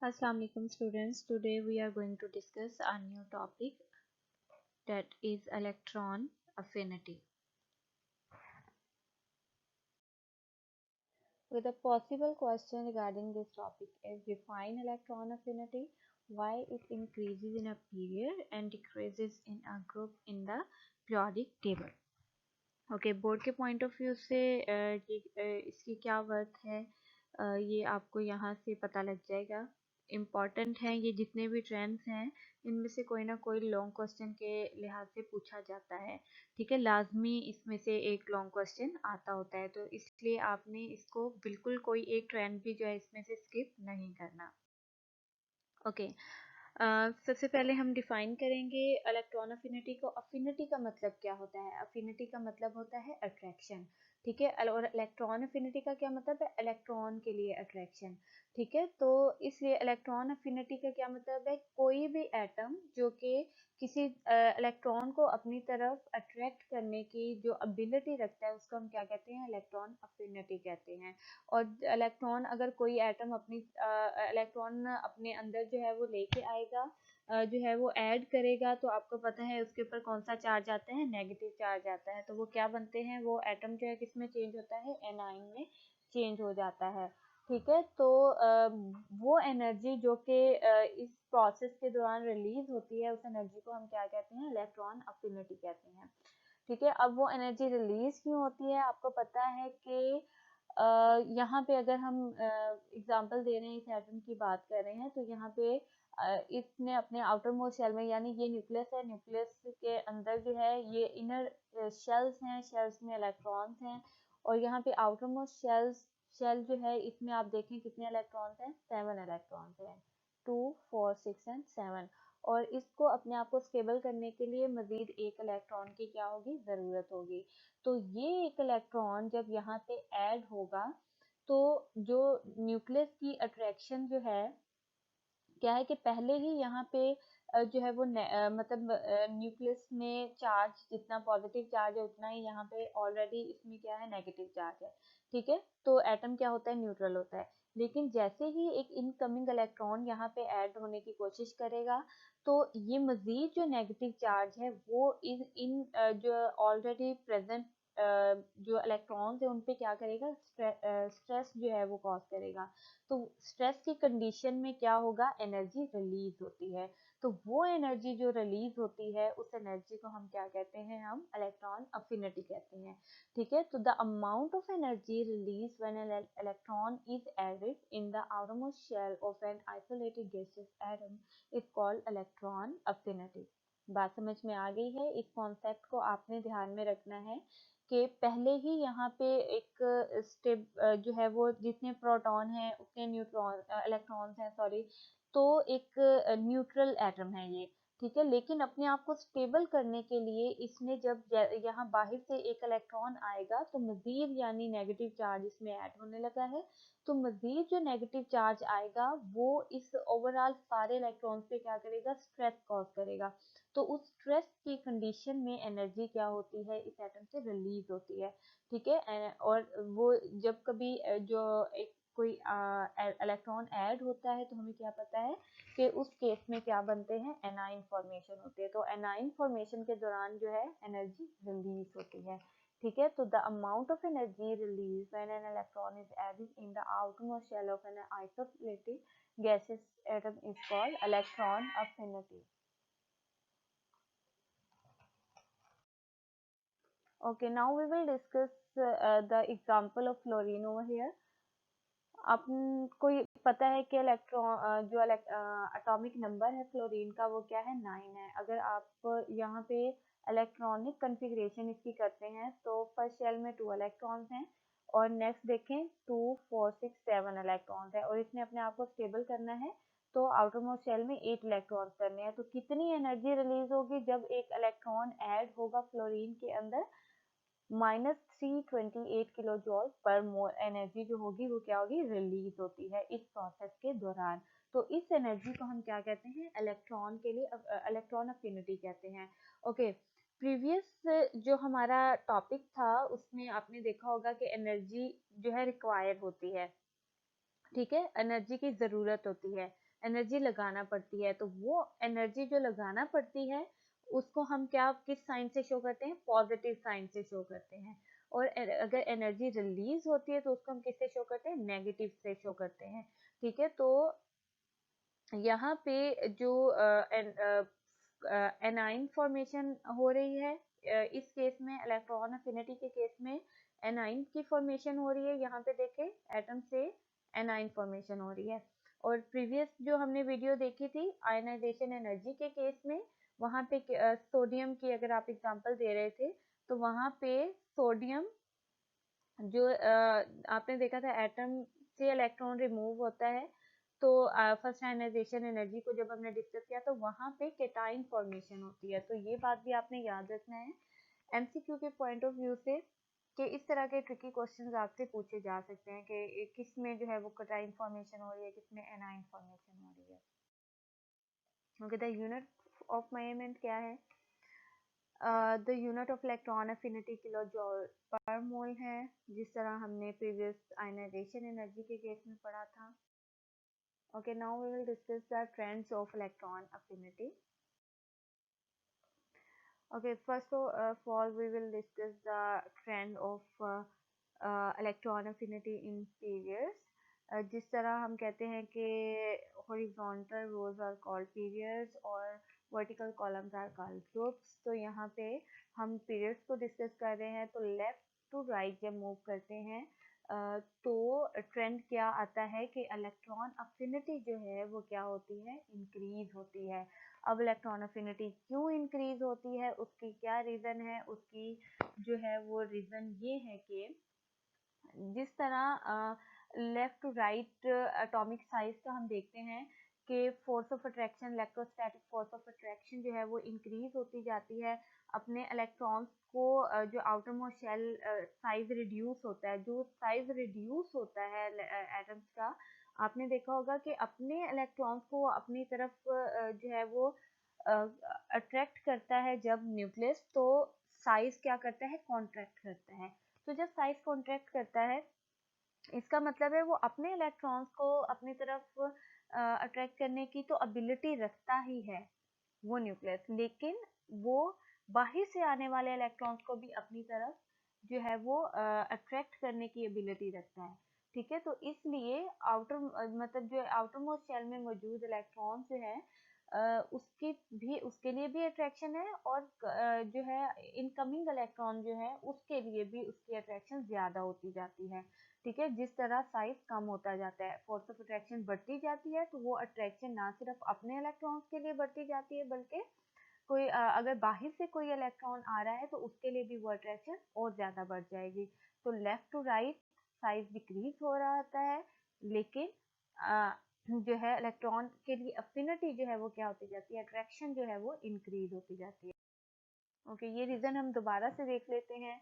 Assalamu alaikum students. Today we are going to discuss a new topic that is electron affinity. With a possible question regarding this topic is define electron affinity, why it increases in a period and decreases in a group in the periodic table. Okay board के point of view से इसकी क्या worth है ये आपको यहाँ से पता लग जाएगा। इम्पॉर्टेंट है ये जितने भी ट्रेंड्स हैं इनमें से कोई ना कोई लॉन्ग क्वेश्चन के लिहाज से पूछा जाता है। ठीक है, लाजमी इसमें से एक लॉन्ग क्वेश्चन आता होता है, तो इसलिए आपने इसको बिल्कुल कोई एक ट्रेंड भी जो है इसमें से स्किप नहीं करना। ओके सबसे पहले हम डिफाइन करेंगे इलेक्ट्रॉन अफिनिटी को। अफिनिटी का मतलब क्या होता है? अफिनिटी का मतलब होता है अट्रैक्शन। ठीक है, और इलेक्ट्रॉन अफिनिटी का क्या मतलब है? इलेक्ट्रॉन के लिए अट्रैक्शन। ठीक है, तो इसलिए इलेक्ट्रॉन अफिनिटी का क्या मतलब है? कोई भी एटम जो कि किसी इलेक्ट्रॉन को अपनी तरफ अट्रैक्ट करने की जो एबिलिटी रखता है उसको हम क्या कहते हैं? इलेक्ट्रॉन अफिनिटी कहते हैं। और इलेक्ट्रॉन अगर कोई एटम अपनी इलेक्ट्रॉन अपने अंदर जो है वो लेके आएगा, जो है वो ऐड करेगा, तो आपको पता है उसके ऊपर कौन सा चार्ज आता है? नेगेटिव चार्ज आता है। तो वो क्या बनते हैं? वो एटम जो है किस में चेंज होता है? एनाइन में चेंज हो जाता है। ठीक है, तो वो एनर्जी जो कि इस प्रोसेस के दौरान रिलीज होती है उस एनर्जी को हम क्या कहते हैं? इलेक्ट्रॉन अफिनिटी कहते हैं। ठीक है, अब वो एनर्जी रिलीज क्यों होती है? आपको पता है कि यहाँ पे अगर हम एग्जांपल दे रहे हैं, इस एटम की बात कर रहे हैं, तो यहाँ पे इसने अपने आउटर मोस्ट शेल में, यानी ये न्यूक्लियस है, न्यूक्लियस के अंदर जो है ये इनर शेल्स हैं, शेल्स में इलेक्ट्रॉन्स हैं, और यहाँ पे आउटर मोस्ट शेल जो है इसमें आप देखें कितने इलेक्ट्रॉन्स हैं? 7 इलेक्ट्रॉन्स हैं, 2 4 6 एंड 7। और इसको अपने आप को स्टेबल करने के लिए मजीद एक इलेक्ट्रॉन की क्या होगी? ज़रूरत होगी। तो ये एक इलेक्ट्रॉन जब यहाँ पे ऐड होगा तो जो न्यूक्लियस की अट्रैक्शन जो है क्या है कि पहले ही यहाँ पे जो है वो मतलब न्यूक्लियस में चार्ज जितना पॉजिटिव चार्ज है उतना ही यहाँ पे ऑलरेडी इसमें क्या है? नेगेटिव चार्ज है। ठीक है, तो एटम क्या होता है? न्यूट्रल होता है। लेकिन जैसे ही एक इनकमिंग इलेक्ट्रॉन यहाँ पे ऐड होने की कोशिश करेगा तो ये मजीद जो नेगेटिव चार्ज है वो इन जो ऑलरेडी प्रेजेंट जो इलेक्ट्रॉन्स है उन पे क्या करेगा? स्ट्रेस जो है वो कॉज करेगा। तो स्ट्रेस की कंडीशन में क्या होगा? एनर्जी रिलीज होती है। तो वो एनर्जी जो रिलीज होती है उस एनर्जी को हम क्या कहते हैं? हम इलेक्ट्रॉन अफिनिटी कहते हैं। ठीक है, तो the amount of energy release when an electron is added in the outermost shell of an isolated gaseous atom is called electron affinity. बात समझ में आ गई है? इस कॉन्सेप्ट को आपने ध्यान में रखना है कि पहले ही यहाँ पे एक स्टेप जो है वो जितने प्रोटॉन है उतने न्यूट्रॉन इलेक्ट्रॉन्स हैं, सॉरी, तो एक न्यूट्रल एटम है ये। ठीक है, लेकिन अपने आप को स्टेबल करने के लिए इसमें जब यहाँ बाहर से एक इलेक्ट्रॉन आएगा तो मजीद यानी नेगेटिव चार्ज इसमें ऐड होने लगा है, तो मजीद जो नेगेटिव चार्ज आएगा वो इस ओवरऑल सारे इलेक्ट्रॉन्स पे क्या करेगा? स्ट्रेस कॉज करेगा। तो उस स्ट्रेस की कंडीशन में एनर्जी क्या होती है? इस एटम से रिलीज होती है। ठीक है, और वो जब कभी जो एक कोई इलेक्ट्रॉन ऐड होता है तो हमें क्या पता है कि उस केस में क्या बनते हैं? एनाइन फॉर्मेशन होते हैं। तो एनाइन फॉर्मेशन के दौरान जो है एनर्जी रिलीज होती है। ठीक है, तो the amount of energy release when an electron is added in the outermost shell of an isolated gaseous atom is called electron affinity. Okay, now we will discuss the example of fluorine over here. आपको पता है कि electron जो atomic number है fluorine का वो क्या है? 9 है। अगर आप यहाँ पे इलेक्ट्रॉनिक कन्फिग्रेशन इसकी करते हैं तो फर्स्ट शेल में 2 इलेक्ट्रॉन्स हैं, और नेक्स्ट देखें 2 4 6 7 इलेक्ट्रॉन्स है, और इसने अपने आप को स्टेबल करना है तो आउटर मोस्ट शेल में 8 इलेक्ट्रॉन्स करने हैं। तो कितनी एनर्जी रिलीज होगी जब एक इलेक्ट्रॉन ऐड होगा फ्लोरीन के अंदर? -328 किलो जॉल पर मोल एनर्जी जो होगी वो क्या होगी? रिलीज होती है इस प्रोसेस के दौरान। तो इस एनर्जी को हम क्या कहते हैं? इलेक्ट्रॉन के लिए इलेक्ट्रॉन अफिनिटी कहते हैं। ओके, प्रीवियस जो हमारा टॉपिक था उसमें आपने देखा होगा कि एनर्जी जो है रिक्वायर होती है। ठीक है, एनर्जी की ज़रूरत होती है, एनर्जी लगाना पड़ती है, तो वो एनर्जी जो लगाना पड़ती है उसको हम क्या किस साइन से शो करते हैं, पॉजिटिव साइन से शो करते हैं। और अगर एनर्जी रिलीज होती है तो उसको हम किससे शो करते हैं, नेगेटिव से शो करते हैं। ठीक है, तो यहाँ पे जो एनाइन फॉर्मेशन हो रही है, इस केस में इलेक्ट्रॉन अफिनिटी के केस में एनाइन की फॉर्मेशन हो रही है। यहाँ पे देखें एटम से एनाइन फॉर्मेशन हो रही है। और प्रीवियस जो हमने वीडियो देखी थी आयनाइजेशन एनर्जी के केस में, वहाँ पे सोडियम की अगर आप एग्जांपल दे रहे थे तो वहाँ पे सोडियम जो आपने देखा था एटम से इलेक्ट्रॉन रिमूव होता है, तो फर्स्ट आयनाइजेशन एनर्जी को जब हमने डिस्कस किया तो वहाँ पे केटाइन फॉर्मेशन होती है। तो ये बात भी आपने याद रखना है एमसीक्यू के पॉइंट ऑफ व्यू से, कि इस तरह के ट्रिकी क्वेश्चंस आपसे पूछे जा सकते हैं कि किस में जो है वो केटाइन फॉर्मेशन हो रही है, किस में एनाइन फॉर्मेशन हो रही है। Okay, the unit of measurement क्या है, the unit of electron affinity kilo joule per mole है, जिस तरह हमने प्रीवियस आयनाइजेशन एनर्जी के केस में पढ़ा था। Okay, now we will discuss the trends of electron affinity. Okay, first of all, we will discuss the trend of electron affinity in periods. जिस तरह हम कहते हैं कि horizontal rows are called periods और vertical columns are called groups, तो यहाँ पे हम periods को discuss कर रहे हैं। तो left to right जब move करते हैं तो ट्रेंड क्या आता है कि इलेक्ट्रॉन अफिनिटी जो है वो क्या होती है, इंक्रीज होती है। अब इलेक्ट्रॉन अफिनिटी क्यों इंक्रीज होती है, उसकी क्या रीज़न है, उसकी जो है वो रीज़न ये है कि जिस तरह left to right atomic size का हम देखते हैं कि force of attraction, electrostatic force of attraction जो है वो इंक्रीज होती जाती है। अपने इलेक्ट्रॉन्स को जो outermost shell size reduce होता है, जो साइज रिड्यूस होता है एटम्स का, आपने देखा होगा कि अपने इलेक्ट्रॉन्स को अपनी तरफ जो है वो अट्रैक्ट करता है जब न्यूक्लियस, तो साइज क्या करता है, कॉन्ट्रैक्ट करता है। तो जब साइज कॉन्ट्रैक्ट करता है इसका मतलब है वो अपने इलेक्ट्रॉन्स को अपनी तरफ अट्रैक्ट करने की तो एबिलिटी रखता ही है वो न्यूक्लियस, लेकिन वो बाहर से आने वाले इलेक्ट्रॉन्स को भी अपनी तरफ जो है वो अट्रैक्ट करने की एबिलिटी रखता है। ठीक है, तो इसलिए आउटर मतलब जो आउटर मोस्ट शेल में मौजूद इलेक्ट्रॉन्स जो है उसके लिए भी अट्रैक्शन है, और जो है इनकमिंग इलेक्ट्रॉन जो है उसके लिए भी उसकी अट्रैक्शन ज़्यादा होती जाती है। ठीक है, जिस तरह साइज कम होता जाता है, फोर्स ऑफ अट्रैक्शन बढ़ती जाती है, तो वो अट्रैक्शन ना सिर्फ अपने इलेक्ट्रॉन्स के लिए बढ़ती जाती है बल्कि कोई अगर बाहर से कोई इलेक्ट्रॉन आ रहा है तो उसके लिए भी वो अट्रैक्शन और ज़्यादा बढ़ जाएगी। तो left to right size decrease हो रहा होता है, लेकिन जो है इलेक्ट्रॉन के लिए अफिनिटी जो है वो क्या होती जाती है, अट्रैक्शन जो है वो इंक्रीज होती जाती है। ओके, ये रीज़न हम दोबारा से देख लेते हैं।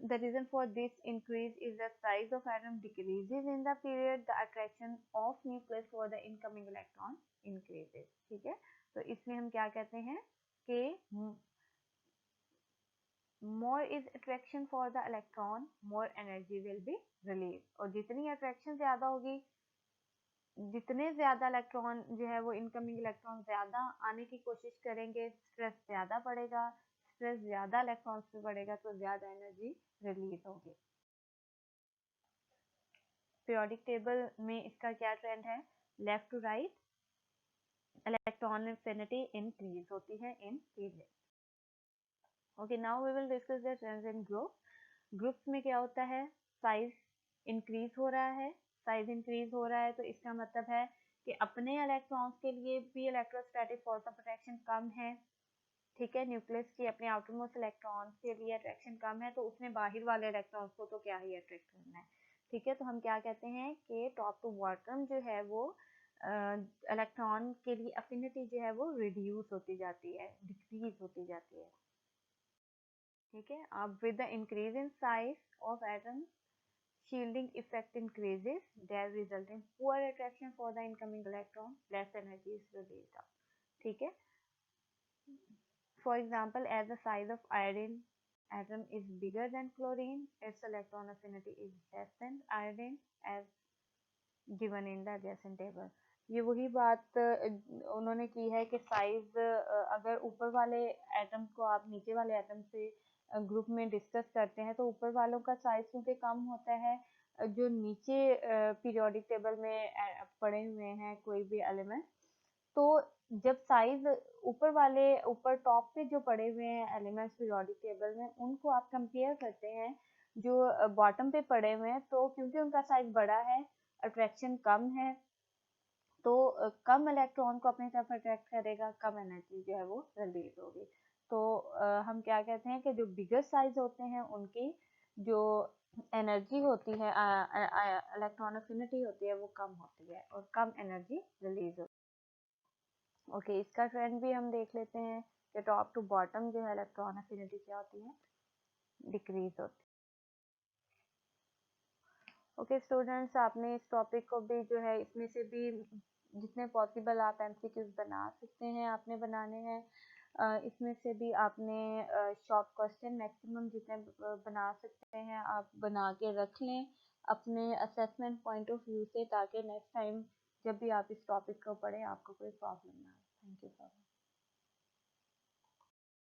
The reason for this increase is the size of atom decreases in the period the attraction of nucleus for the incoming electron increases। ठीक है, तो इसमें हम क्या कहते हैं कि more is attraction for the electron, more energy will be released। और जितनी अट्रैक्शन ज़्यादा होगी, जितने ज़्यादा इलेक्ट्रॉन जो है वो इनकमिंग इलेक्ट्रॉन ज़्यादा आने की कोशिश करेंगे, स्ट्रेस ज़्यादा पड़ेगा, स्ट्रेस ज़्यादा इलेक्ट्रॉन्स पे पड़ेगा तो ज़्यादा एनर्जी रिलीज होगी। पीरियोडिक टेबल में इसका क्या ट्रेंड है, left to right electron affinity increase होती है in period. Okay, now we will discuss the trends in groups में क्या होता है, साइज इंक्रीज हो रहा है, साइज इंक्रीज हो रहा है तो इसका मतलब है कि अपने इलेक्ट्रॉन्स के लिए भी इलेक्ट्रोस्टैटिक फोर्स ऑफ अट्रैक्शन कम है। ठीक है, न्यूक्लियस की अपने आउटर मोस्ट इलेक्ट्रॉन्स के लिए अट्रैक्शन कम है, तो उसने बाहर वाले इलेक्ट्रॉन्स को तो क्या ही अट्रैक्ट करना है। ठीक है, तो हम क्या कहते हैं कि टॉप टू बॉटम जो है वो इलेक्ट्रॉन के लिए अफिनिटी जो है वो रिड्यूस होती जाती है, डिक्रीज होती जाती है। ठीक है, अब with the increase in size of atom shielding effect increases, that result in poor attraction for the incoming electron, less energy is released out। ठीक है, for example, as the size of iodine atom is bigger than chlorine, its electron affinity is less than iodine, as given in the adjacent table. ये वही बात उन्होंने की है कि size अगर ऊपर वाले एटम्स को आप नीचे वाले एटम से ग्रुप में डिस्कस करते हैं तो ऊपर वालों का साइज क्योंकि कम होता है, जो नीचे पीरियोडिक टेबल में पड़े हुए हैं कोई भी एलिमेंट, तो जब साइज ऊपर टॉप पे जो पड़े हुए हैं एलिमेंट्स पीरियोडिक टेबल में उनको आप कंपेयर करते हैं जो बॉटम पे पड़े हुए हैं, तो क्योंकि उनका साइज बड़ा है, अट्रैक्शन कम है, तो कम इलेक्ट्रॉन को अपनी तरफ अट्रैक्ट करेगा, कम एनर्जी जो है वो रिलीज होगी। तो हम क्या कहते हैं कि जो बिगर साइज होते हैं उनकी जो एनर्जी होती है, इलेक्ट्रॉन अफिनिटी होती है, वो कम होती है और कम एनर्जी रिलीज होती है। ओके, इसका ट्रेंड भी हम देख लेते हैं कि टॉप टू बॉटम जो है इलेक्ट्रॉन अफिनिटी क्या होती है, डिक्रीज होती है। ओके स्टूडेंट्स, आपने इस टॉपिक को भी जो है इसमें से भी जितने पॉसिबल आप एमसीक्यूज बना सकते हैं आपने बनाने हैं। इसमें से भी आपने शॉर्ट क्वेश्चन मैक्सिमम जितने बना सकते हैं आप बना के रख लें अपने असेसमेंट पॉइंट ऑफ व्यू से, ताकि नेक्स्ट टाइम जब भी आप इस टॉपिक को पढ़ें आपको कोई प्रॉब्लम ना हो। Thank you so much.